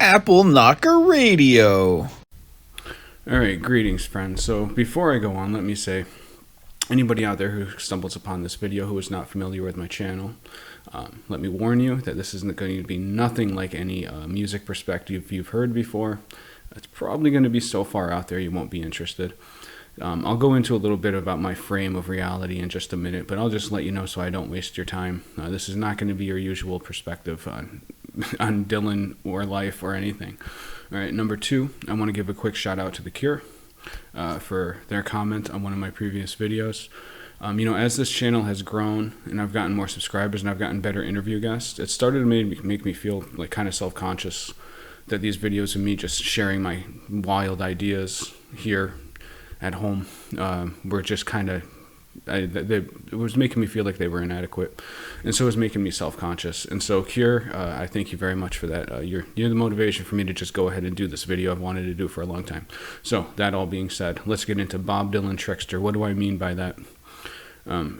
Apple Knocker Radio. Alright, greetings friends. So before I go on, let me say, anybody out there who stumbles upon this video who is not familiar with my channel, let me warn you that this isn't going to be nothing like any music perspective you've heard before. It's probably going to be so far out there you won't be interested. I'll go into a little bit about my frame of reality in just a minute, but I'll just let you know so I don't waste your time. This is not going to be your usual perspective on Dylan or life or anything. Alright, number 2, I want to give a quick shout out to The Cure for their comment on one of my previous videos. As this channel has grown and I've gotten more subscribers and I've gotten better interview guests, it started to make me feel like kind of self-conscious that these videos of me just sharing my wild ideas here at home were just kind of, it was making me feel like they were inadequate, and so it was making me self-conscious. And so Cure, I thank you very much for that. You're the motivation for me to just go ahead and do this video I've wanted to do for a long time. So that all being said, let's get into Bob Dylan Trickster. What do I mean by that?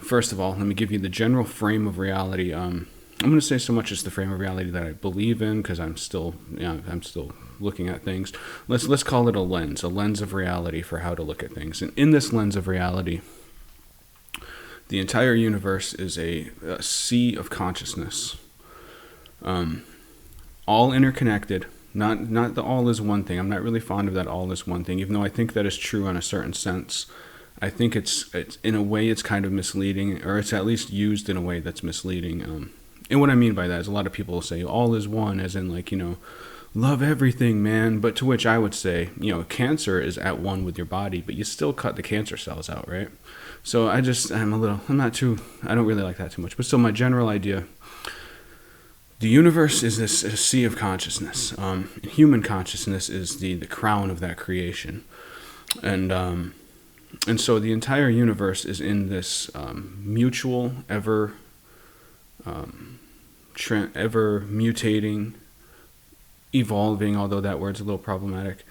First of all, let me give you the general frame of reality. I'm going to say so much as the frame of reality that I believe in, because I'm still looking at things. Let's call it a lens of reality for how to look at things. And in this lens of reality, the entire universe is a sea of consciousness, all interconnected. Not the all is one thing. I'm not really fond of that all is one thing, even though I think that is true in a certain sense. I think it's in a way it's kind of misleading, or it's at least used in a way that's misleading. And what I mean by that is a lot of people will say all is one, as in like, love everything, man. But to which I would say, cancer is at one with your body, but you still cut the cancer cells out, right? So I don't really like that too much. But still, my general idea, the universe is this a sea of consciousness. Human consciousness is the crown of that creation. And so the entire universe is in this mutual, ever mutating, evolving, although that word's a little problematic,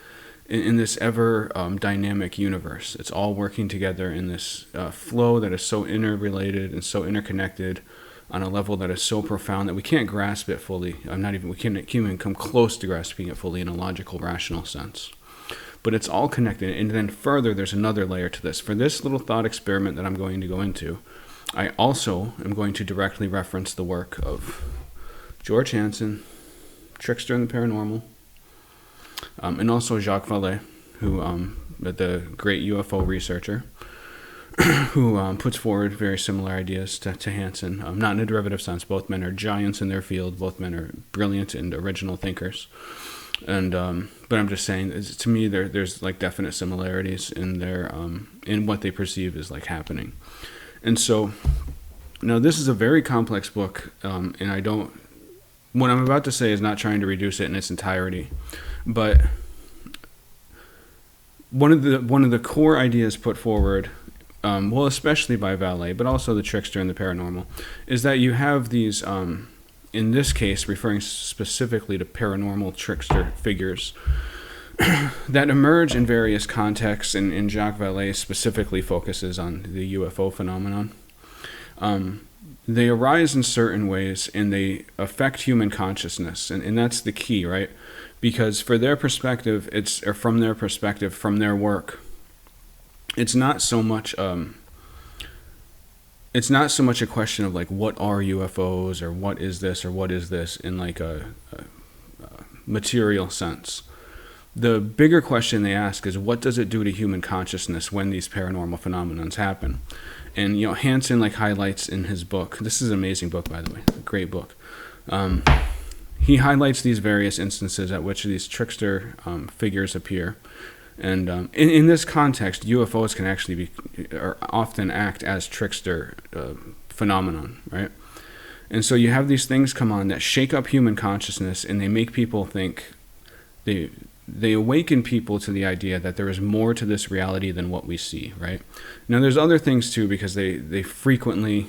in this ever dynamic universe. It's all working together in this flow that is so interrelated and so interconnected on a level that is so profound that we can't grasp it fully. We can't even come close to grasping it fully in a logical, rational sense. But it's all connected. And then further, there's another layer to this. For this little thought experiment that I'm going to go into, I also am going to directly reference the work of George Hansen, Trickster and the Paranormal, and also Jacques Vallée, who the great UFO researcher, who puts forward very similar ideas to Hansen, not in a derivative sense. Both men are giants in their field. Both men are brilliant and original thinkers. And but I'm just saying, to me, there's like definite similarities in their in what they perceive as like happening. And so now this is a very complex book, and what I'm about to say is not trying to reduce it in its entirety, but one of the core ideas put forward, especially by Vallée, but also the Trickster and the Paranormal, is that you have these, in this case, referring specifically to paranormal trickster figures that emerge in various contexts, and Jacques Vallée specifically focuses on the UFO phenomenon. They arise in certain ways, and they affect human consciousness, and that's the key, right? Because from their perspective, from their work, it's not so much a question of like, what are UFOs, or what is this in like a material sense. The bigger question they ask is, what does it do to human consciousness when these paranormal phenomena happen? And Hansen highlights in his book. This is an amazing book, by the way, a great book. He highlights these various instances at which these trickster figures appear, and in this context, UFOs can actually often act as trickster phenomenon, right? And so you have these things come on that shake up human consciousness, and they make people think. They awaken people to the idea that there is more to this reality than what we see, right? Now, there's other things too, because they frequently,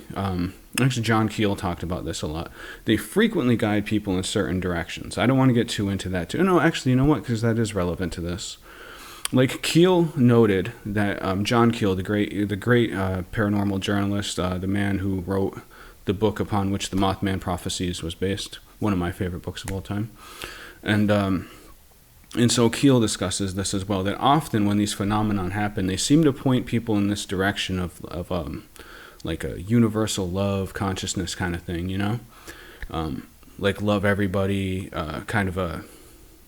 actually John Keel talked about this a lot. They frequently guide people in certain directions. I don't want to get too into that too. No, actually, you know what? Because that is relevant to this. Like Keel noted that John Keel, the great paranormal journalist, the man who wrote the book upon which the Mothman Prophecies was based, one of my favorite books of all time. And so Keel discusses this as well, that often when these phenomenon happen, they seem to point people in this direction of like a universal love consciousness kind of thing, you know, like love everybody, kind of a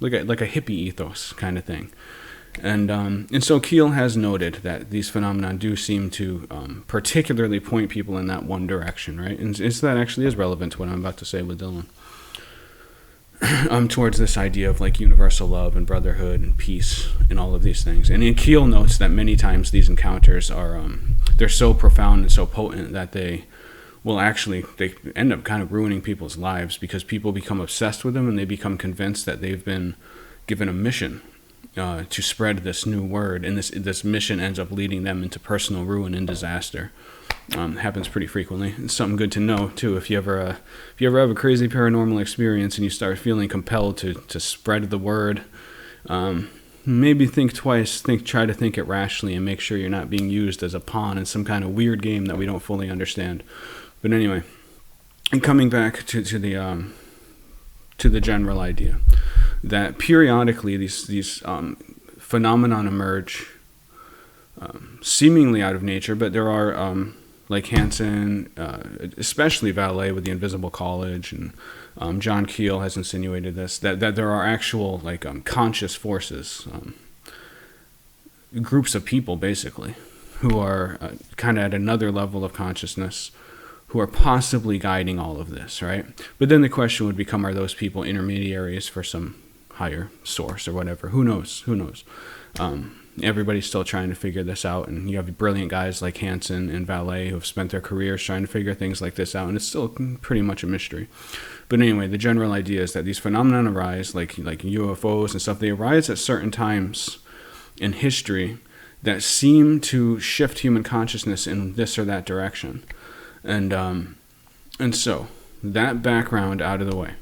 hippie ethos kind of thing. And so Keel has noted that these phenomena do seem to particularly point people in that one direction, right? And so that actually is relevant to what I'm about to say with Dylan. Towards this idea of like universal love and brotherhood and peace and all of these things. And Keel notes that many times these encounters are they're so profound and so potent that they end up kind of ruining people's lives, because people become obsessed with them and they become convinced that they've been given a mission to spread this new word, and this mission ends up leading them into personal ruin and disaster. Happens pretty frequently. It's something good to know too. If you ever have a crazy paranormal experience and you start feeling compelled to spread the word, maybe think twice. Try to think it rationally and make sure you're not being used as a pawn in some kind of weird game that we don't fully understand. But anyway, and coming back to the general idea that periodically these phenomenon emerge, seemingly out of nature, but there are like Hansen, especially Valet with the Invisible College, and John Keel has insinuated this, that there are actual like conscious forces, groups of people basically, who are kind of at another level of consciousness, who are possibly guiding all of this, right? But then the question would become, are those people intermediaries for some higher source or whatever? Who knows? Everybody's still trying to figure this out, and you have brilliant guys like Hansen and Valet who have spent their careers trying to figure things like this out, and it's still pretty much a mystery. But anyway, the general idea is that these phenomena arise, like UFOs and stuff, they arise at certain times in history that seem to shift human consciousness in this or that direction. And so, that background out of the way,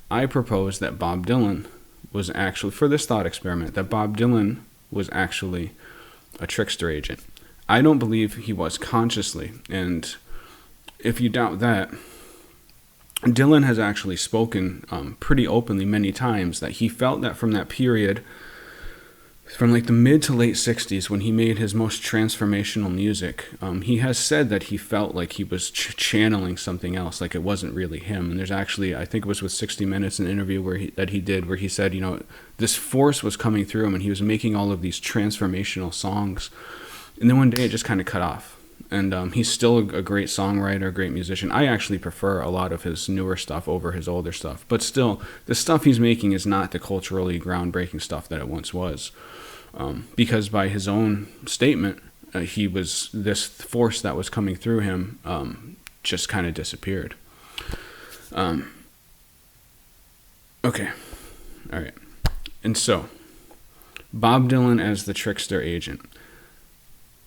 I propose that Bob Dylan was actually, for this thought experiment, that Bob Dylan was actually a trickster agent. I don't believe he was consciously, and if you doubt that, Dylan has actually spoken pretty openly many times that he felt that from that period, from like the mid to late 60s, when he made his most transformational music, he has said that he felt like he was channeling something else, like it wasn't really him. And there's actually, I think it was with 60 Minutes, an interview where he said, you know, this force was coming through him and he was making all of these transformational songs. And then one day it just kind of cut off. And he's still a great songwriter, a great musician. I actually prefer a lot of his newer stuff over his older stuff. But still, the stuff he's making is not the culturally groundbreaking stuff that it once was. Because by his own statement, he was, this force that was coming through him just kind of disappeared. Okay. All right. And so, Bob Dylan as the trickster agent.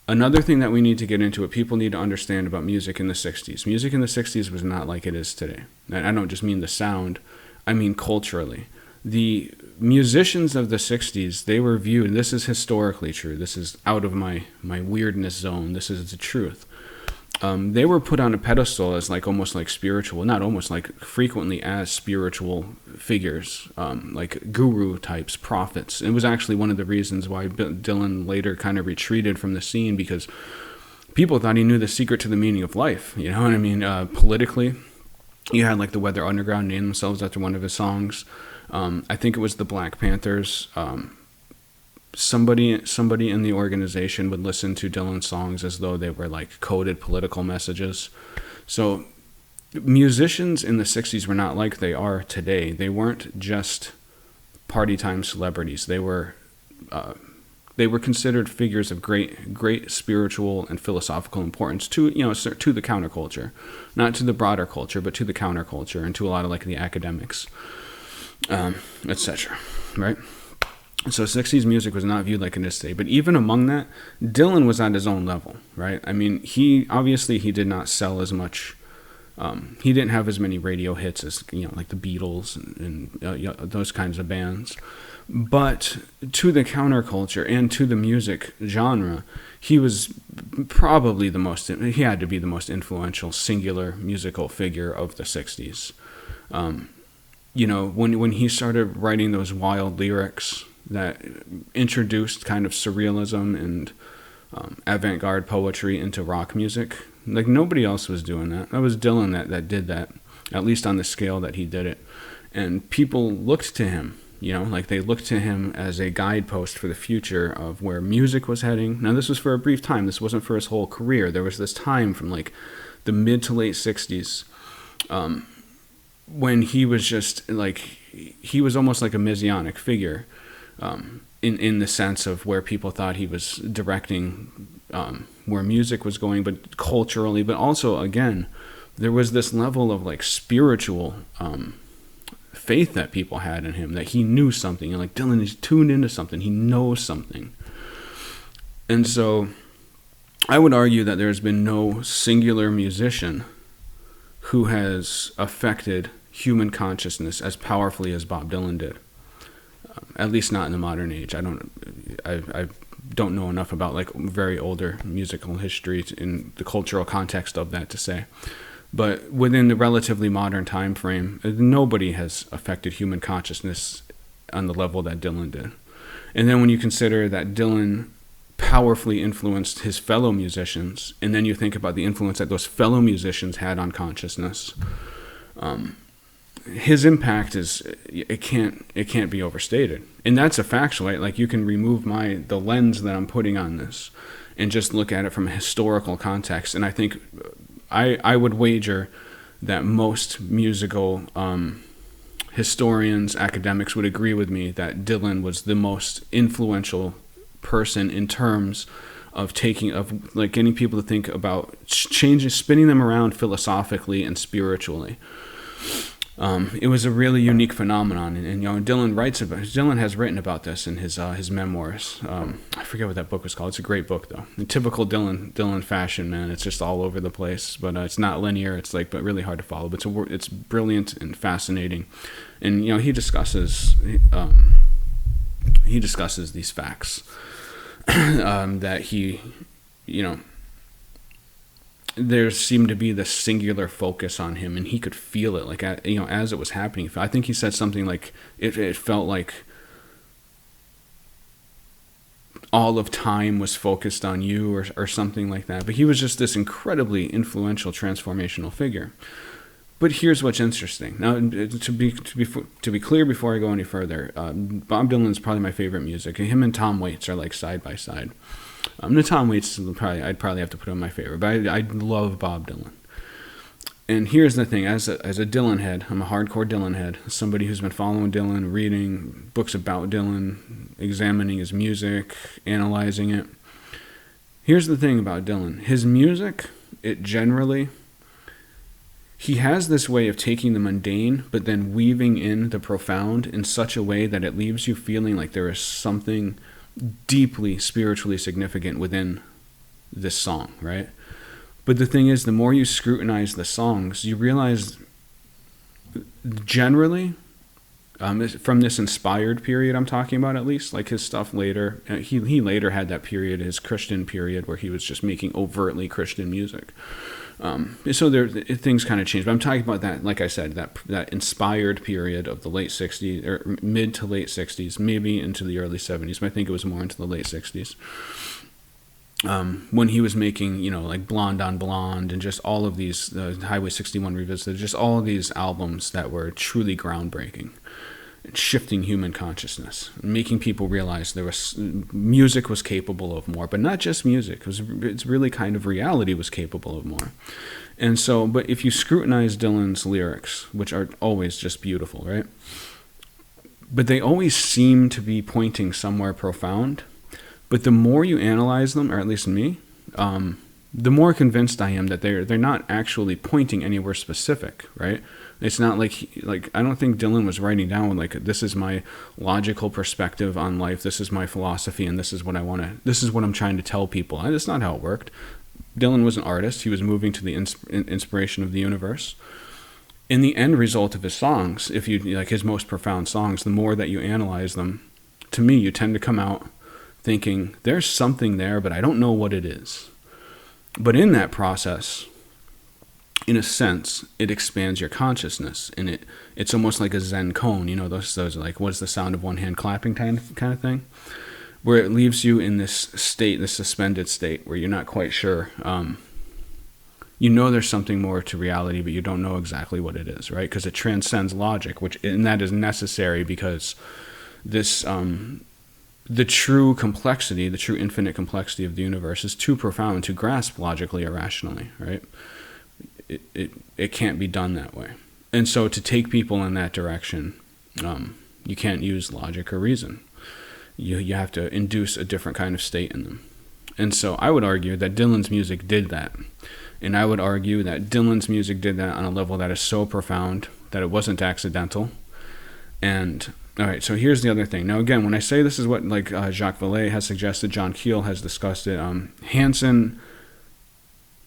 Another thing that we need to get into, what people need to understand about music in the 60s. Music in the 60s was not like it is today. And I don't just mean the sound, I mean culturally. The musicians of the 60s, they were viewed, and this is historically true, this is out of my weirdness zone, this is the truth. They were put on a pedestal as like almost like spiritual, not almost, like frequently as spiritual figures, like guru types, prophets. It was actually one of the reasons why Dylan later kind of retreated from the scene, because people thought he knew the secret to the meaning of life, you know what I mean? Politically, you had like the Weather Underground name themselves after one of his songs. I think it was the Black Panthers. Somebody in the organization would listen to Dylan's songs as though they were like coded political messages. So musicians in the 60s were not like they are today. They weren't just party time celebrities. They were considered figures of great spiritual and philosophical importance to the counterculture, not to the broader culture, but to the counterculture and to a lot of like the academics. Etc. Right? So 60s music was not viewed like it is today. But even among that, Dylan was at his own level, right? I mean, he did not sell as much. He didn't have as many radio hits as, like the Beatles and those kinds of bands. But to the counterculture and to the music genre, he was probably he had to be the most influential singular musical figure of the 60s. when he started writing those wild lyrics that introduced kind of surrealism and avant-garde poetry into rock music, like nobody else was doing that. That was Dylan that did that, at least on the scale that he did it. And people looked to him, like they looked to him as a guidepost for the future of where music was heading. Now, this was for a brief time. This wasn't for his whole career. There was this time from like the mid to late 60s when he was just like, he was almost like a messianic figure in the sense of where people thought he was directing where music was going, but culturally, but also, again, there was this level of like spiritual faith that people had in him, that he knew something, and like Dylan is tuned into something, he knows something. And so I would argue that there's been no singular musician who has affected human consciousness as powerfully as Bob Dylan did. At least not in the modern age. I don't know enough about like very older musical history in the cultural context of that to say. But within the relatively modern time frame, nobody has affected human consciousness on the level that Dylan did. And then when you consider that Dylan powerfully influenced his fellow musicians, and then you think about the influence that those fellow musicians had on consciousness, his impact it can't be overstated. And that's a factual, right? Like you can remove the lens that I'm putting on this and just look at it from a historical context. And I think I would wager that most musical historians, academics would agree with me that Dylan was the most influential person in terms of getting people to think about spinning them around philosophically and spiritually. It was a really unique phenomenon, and Dylan has written about this in his memoirs. I forget what that book was called. It's a great book, though. In typical Dylan fashion, man, it's just all over the place, but it's not linear. It's but really hard to follow. But it's brilliant and fascinating, and he discusses these facts that he, there seemed to be this singular focus on him, and he could feel it, like as it was happening. I think he said something like it felt like all of time was focused on you, or something like that. But he was just this incredibly influential, transformational figure. But here's what's interesting. Now, to be clear before I go any further, Bob Dylan's probably my favorite music. Him and Tom Waits are like side by side. The Tom Waits I'd probably have to put on my favorite, but I love Bob Dylan. And here's the thing: as a Dylan head, I'm a hardcore Dylan head. Somebody who's been following Dylan, reading books about Dylan, examining his music, analyzing it. Here's the thing about Dylan: his music, he has this way of taking the mundane, but then weaving in the profound in such a way that it leaves you feeling like there is something deeply spiritually significant within this song, right? But the thing is, the more you scrutinize the songs, you realize generally, from this inspired period I'm talking about, at least, like his stuff later, he later had that period, his Christian period, where he was just making overtly Christian music. So things kind of changed. But I'm talking about that, like I said, that inspired period of the late 60s, or mid to late 60s, maybe into the early 70s, but I think it was more into the late 60s. When he was making, like Blonde on Blonde and just all of these, Highway 61 Revisited, just all of these albums that were truly groundbreaking, shifting human consciousness, making people realize music was capable of more, but not just music. It's really kind of reality was capable of more. And so, but if you scrutinize Dylan's lyrics, which are always just beautiful, right? But they always seem to be pointing somewhere profound. But the more you analyze them, or at least me, the more convinced I am that they're not actually pointing anywhere specific, right? It's not like I don't think Dylan was writing down like, this is my logical perspective on life, this is my philosophy, and this is what I'm trying to tell people. That's not how it worked. Dylan was an artist. He was moving to the inspiration of the universe. In the end result of his songs, if you like his most profound songs, the more that you analyze them, to me, you tend to come out thinking there's something there, but I don't know what it is. But in that process, in a sense, it expands your consciousness, and it's almost like a Zen koan, you know, those like, what's the sound of one hand clapping kind of thing, where it leaves you in this state, this suspended state, where you're not quite sure. You know there's something more to reality, but you don't know exactly what it is, right? Because it transcends logic, and that is necessary because this the true complexity, the true infinite complexity of the universe is too profound to grasp logically or rationally, right? It can't be done that way. And so to take people in that direction, you can't use logic or reason. You have to induce a different kind of state in them. And so I would argue that Dylan's music did that. And I would argue that Dylan's music did that on a level that is so profound that it wasn't accidental. And all right, so here's the other thing. Now, again, when I say this is what like Jacques Vallée has suggested, John Keel has discussed it. Hansen,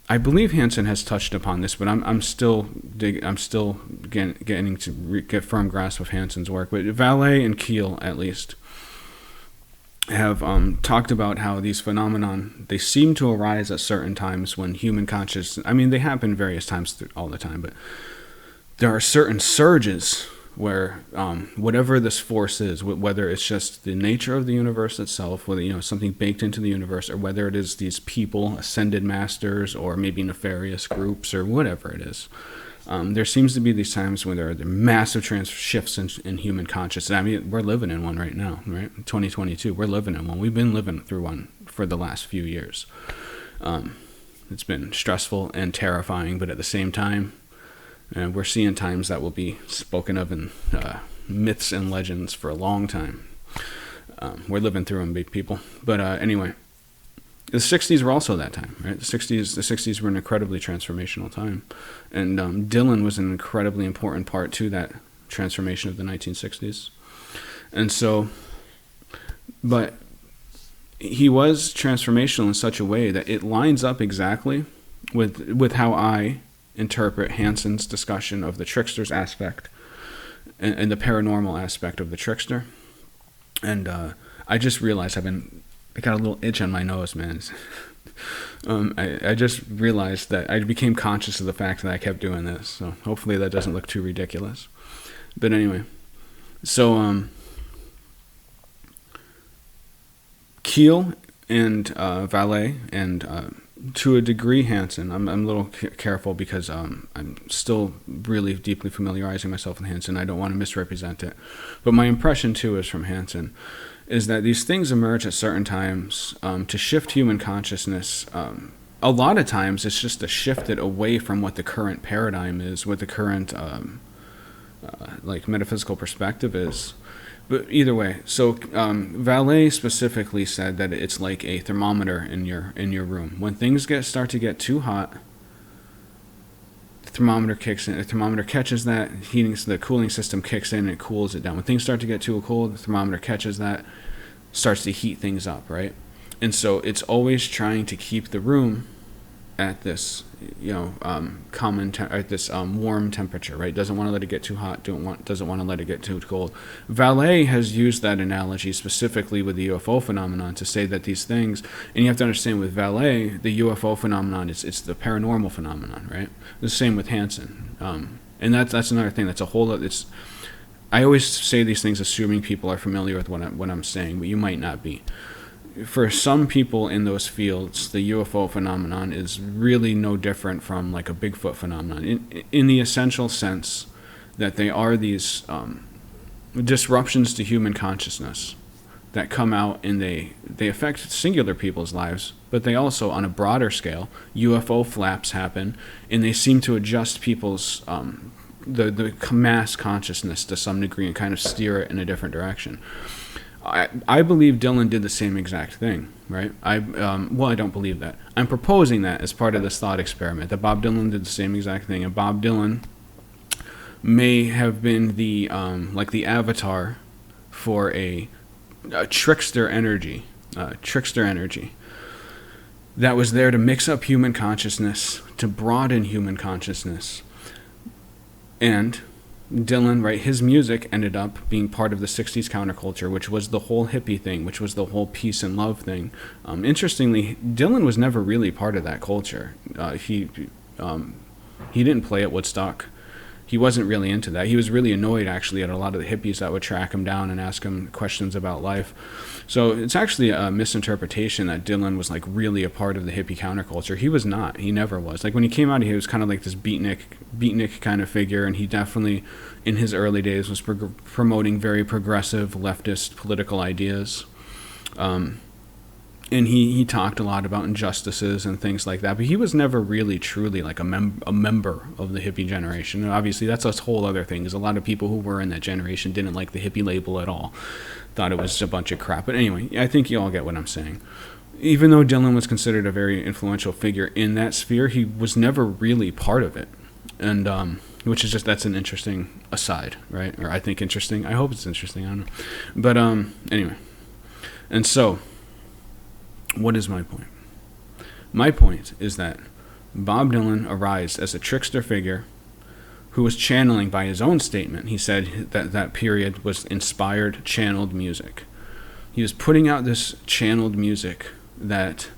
I believe Hansen has touched upon this, but I'm still getting to get firm grasp of Hansen's work. But Vallée and Keel, at least, have talked about how these phenomenon, they seem to arise at certain times when human consciousness, I mean, they happen various times all the time, but there are certain surges where whatever this force is, whether it's just the nature of the universe itself, whether, you know, something baked into the universe, or whether it is these people, ascended masters, or maybe nefarious groups, or whatever it is, there seems to be these times when there are massive shifts in human consciousness. I mean, we're living in one right now, right? 2022, we're living in one. We've been living through one for the last few years. It's been stressful and terrifying, but at the same time, we're seeing times that will be spoken of in myths and legends for a long time. We're living through them, big people. But anyway, the 60s were also that time, right? The 60s were an incredibly transformational time. And Dylan was an incredibly important part to that transformation of the 1960s. And so, but he was transformational in such a way that it lines up exactly with how I interpret Hansen's discussion of the Trickster's aspect and the paranormal aspect of the Trickster. And I just realized I got a little itch on my nose, man. I just realized that I became conscious of the fact that I kept doing this. So hopefully that doesn't look too ridiculous. But anyway, so Keel and Vallée and to a degree Hansen. I'm a little careful because I'm still really deeply familiarizing myself with Hansen. I don't want to misrepresent it. But my impression too is from Hansen is that these things emerge at certain times to shift human consciousness. A lot of times it's just to shift it away from what the current paradigm is, what the current like metaphysical perspective is. But either way, so Vallée specifically said that it's like a thermometer in your room. When things start to get too hot, the thermometer kicks in. The thermometer catches that, the cooling system kicks in and it cools it down. When things start to get too cold, the thermometer catches that, starts to heat things up, right? And so it's always trying to keep the room at this, warm temperature, right? Doesn't want to let it get too hot. Doesn't want to let it get too cold. Vallée has used that analogy specifically with the UFO phenomenon to say that these things, and you have to understand with Vallée, the UFO phenomenon it's the paranormal phenomenon, right? The same with Hansen, and that's another thing. That's a whole. I always say these things assuming people are familiar with what I'm saying, but you might not be. For some people in those fields, the UFO phenomenon is really no different from like a Bigfoot phenomenon in the essential sense that they are these disruptions to human consciousness that come out and they affect singular people's lives, but they also, on a broader scale, UFO flaps happen and they seem to adjust people's the mass consciousness to some degree and kind of steer it in a different direction. I believe Dylan did the same exact thing, right? I don't believe that. I'm proposing that as part of this thought experiment, that Bob Dylan did the same exact thing, and Bob Dylan may have been the avatar for a trickster energy that was there to mix up human consciousness, to broaden human consciousness, and Dylan, right, his music ended up being part of the 60s counterculture, which was the whole hippie thing, which was the whole peace and love thing. Interestingly, Dylan was never really part of that culture. He didn't play at Woodstock. He wasn't really into that. He was really annoyed, actually, at a lot of the hippies that would track him down and ask him questions about life. So it's actually a misinterpretation that Dylan was like really a part of the hippie counterculture. He was not. He never was. Like when he came out, he was kind of like this beatnik kind of figure, and he definitely, in his early days, was promoting very progressive leftist political ideas. And he talked a lot about injustices and things like that, but he was never really truly like a member of the hippie generation. And obviously that's a whole other thing, because a lot of people who were in that generation didn't like the hippie label at all, thought it was a bunch of crap. But anyway, I think you all get what I'm saying. Even though Dylan was considered a very influential figure in that sphere, he was never really part of it. And which is just, that's an interesting aside, right? Or I think interesting. I hope it's interesting. I don't know. But anyway. And so, what is my point? My point is that Bob Dylan arose as a trickster figure who was channeling, by his own statement, he said that that period was inspired, channeled music. He was putting out this channeled music that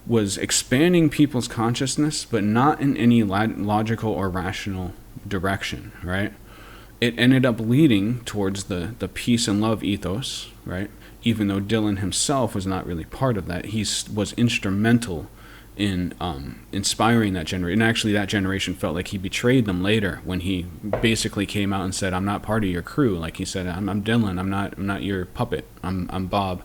was expanding people's consciousness, but not in any logical or rational direction, right? It ended up leading towards the peace and love ethos, right? Even though Dylan himself was not really part of that, he was instrumental in inspiring that generation. And actually, that generation felt like he betrayed them later when he basically came out and said, "I'm not part of your crew." Like he said, "I'm Dylan. I'm not your puppet. I'm Bob."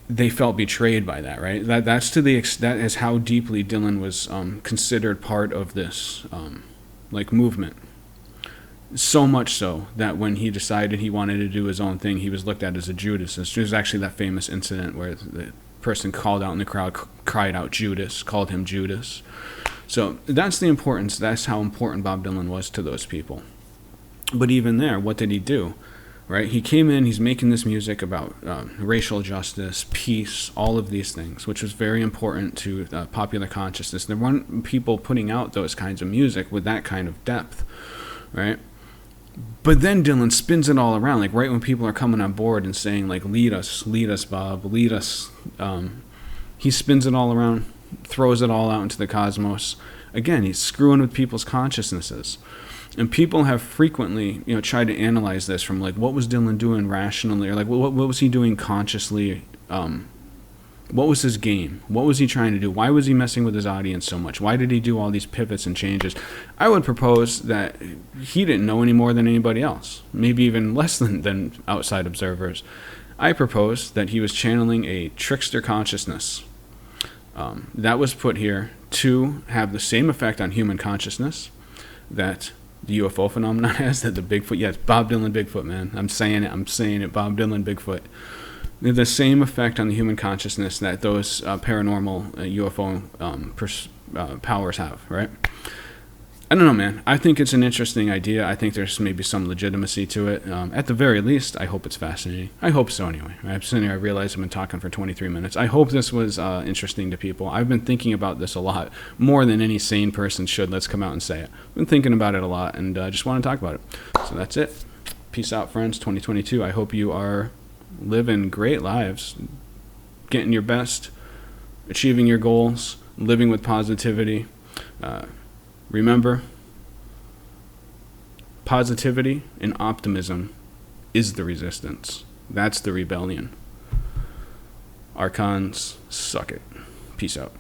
They felt betrayed by that, right? That is how deeply Dylan was considered part of this movement. So much so that when he decided he wanted to do his own thing, he was looked at as a Judas. There's actually that famous incident where the person called out in the crowd, cried out Judas, called him Judas. So that's the importance. That's how important Bob Dylan was to those people. But even there, what did he do? Right? He came in, he's making this music about racial justice, peace, all of these things, which was very important to popular consciousness. There weren't people putting out those kinds of music with that kind of depth, right? But then Dylan spins it all around, like right when people are coming on board and saying, like, lead us, Bob, lead us. He spins it all around, throws it all out into the cosmos. Again, he's screwing with people's consciousnesses. And people have frequently, tried to analyze this from, like, what was Dylan doing rationally? Or, like, what was he doing consciously? What was his game? What was he trying to do? Why was he messing with his audience so much? Why did he do all these pivots and changes? I would propose that he didn't know any more than anybody else, maybe even less than outside observers. I propose that he was channeling a trickster consciousness that was put here to have the same effect on human consciousness that the UFO phenomenon has, that the Bigfoot, yes, Bob Dylan Bigfoot, man. I'm saying it, Bob Dylan Bigfoot. The same effect on the human consciousness that those paranormal UFO powers have, right? I don't know, man. I think it's an interesting idea. I think there's maybe some legitimacy to it. At the very least, I hope it's fascinating. I hope so, anyway. I'm sitting here, I realize I've been talking for 23 minutes. I hope this was interesting to people. I've been thinking about this a lot, more than any sane person should. Let's come out and say it. I've been thinking about it a lot, and just want to talk about it. So that's it. Peace out, friends. 2022. I hope you are living great lives, getting your best, achieving your goals, living with positivity. Remember, positivity and optimism is the resistance. That's the rebellion. Archons, suck it. Peace out.